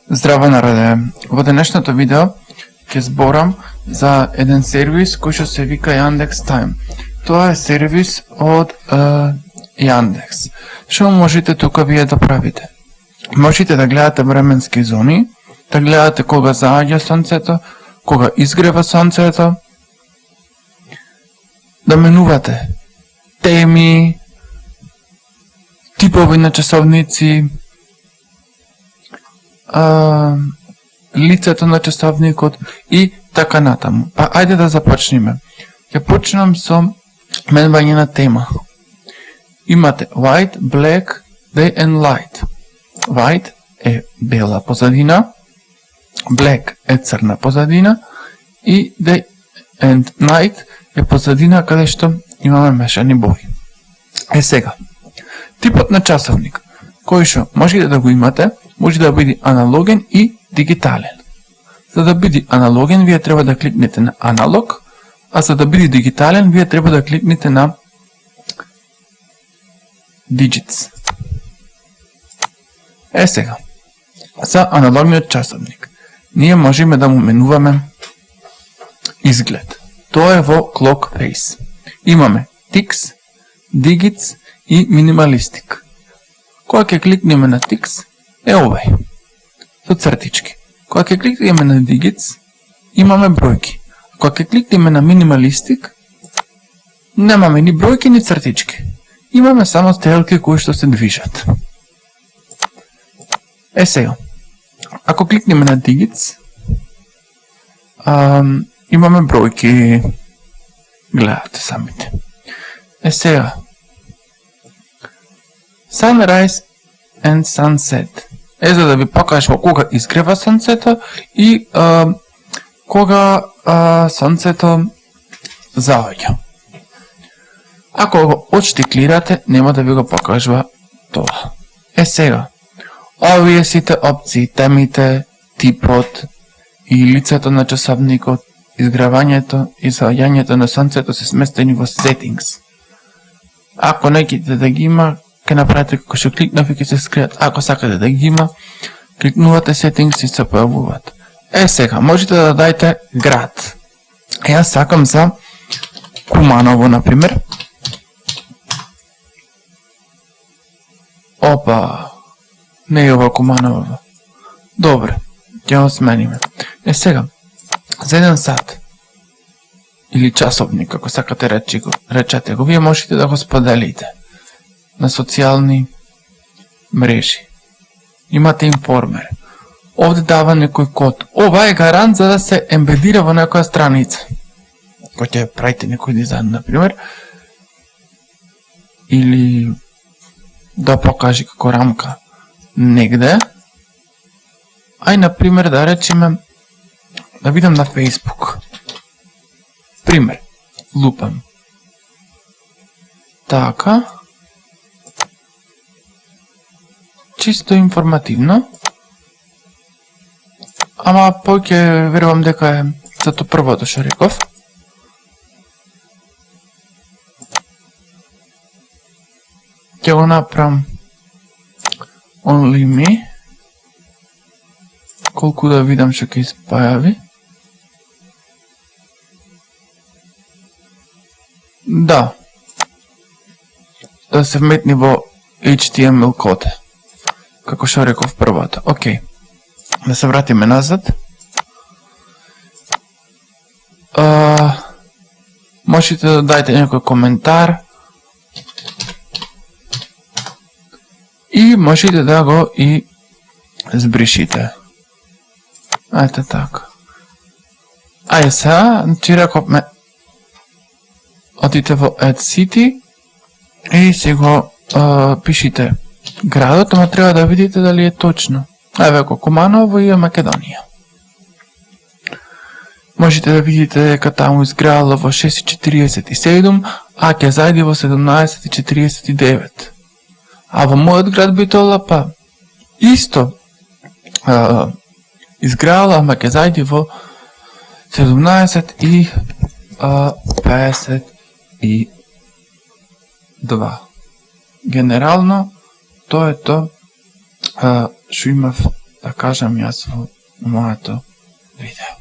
Здраво народе! Во денешното видео ќе зборам за еден сервис кој што се вика Yandex Time. Тоа е сервис од Yandex. Што можете тука вие да правите? Можете да гледате временски зони, да гледате кога зааѓа сонцето, кога изгрева сонцето, да менувате теми, типови на часовници, лицето на часовникот и така натаму. Па ајде да започнеме. Ќе почнам со менување на тема. Имате white, black, day and light. White е бела позадина, black е црна позадина и day and night е позадина каде што имаме мешани бои. Сега, типот на часовник кој што можете да го имате, може да биде аналоген и дигитален. За да биде аналоген, вие треба да кликнете на аналог, а за да биде дигитален, вие треба да кликнете на digits. Сега, за аналогниот часовник, ние можеме да му менуваме изглед. Тоа е во Clock Face. Имаме Ticks, Digits и Minimalistic. Кога ќе кликнеме на Ticks, е овај, со цртички. Кога ќе кликнеме на Digits, имаме бројки. Кога ќе кликнеме на Minimalistic, немаме ни бројки, ни цртички. Имаме само стрелки кои што се движат. Сега, ако кликнеме на Digits, имаме бројки. Гледате самите. Сега, Sunrise and Sunset за да ви покажа кога изгрева сонцето и кога сонцето заоѓа. Ако го отштиклирате, нема да ви го покажува тоа. Сега, овие сите опции, темите, типот и лицето на часовникот, изгревањето и заоѓањето на сонцето се сместени во Settings. Ако неките да ги има, ќе направите како што кликнав и ќе се скријат. Ако сакате да ги има, кликнувате Settings и се појавуваат. Сега, можете да дадете град. Јас сакам за Куманово, например. Опа, не е ова Куманово. Добре, ќе го смениме. Сега, за еден сат или часовник, ако сакате речете го, вие можете да го споделите на социјални мрежи. Имате информер. Овде дава некој код. Ова е гарант за да се ембедира во некоја страница. Кој ќе правите некој дизајн, например, или да покаже како рамка негде. Ај, например, да речеме, да видам на Facebook. Пример, лупам. Така. Чисто информативно. Ама поќе верувам дека е зато првото што реков. Ќе го направам only me. Колку да видам што ќе испојави. Да. Да се вметни во HTML код. Како што реков првото. Океј. Да се вратиме назад. Можете да дадете некој коментар. И можете да го и збришите. Ето така. Ајде сега, че рековме, одите во Add City и си го пишите градот, ама треба да видите дали е точно. Еве како Куманово и Македонија. Можете да видите дека таму изграло во 6:47, а ќе зајде во 17:49. А во мојот град Битола па исто изграло, ама ќе зајде во 17:52. Генерално, тоа е тоа што имав da kažem ja u moето видео.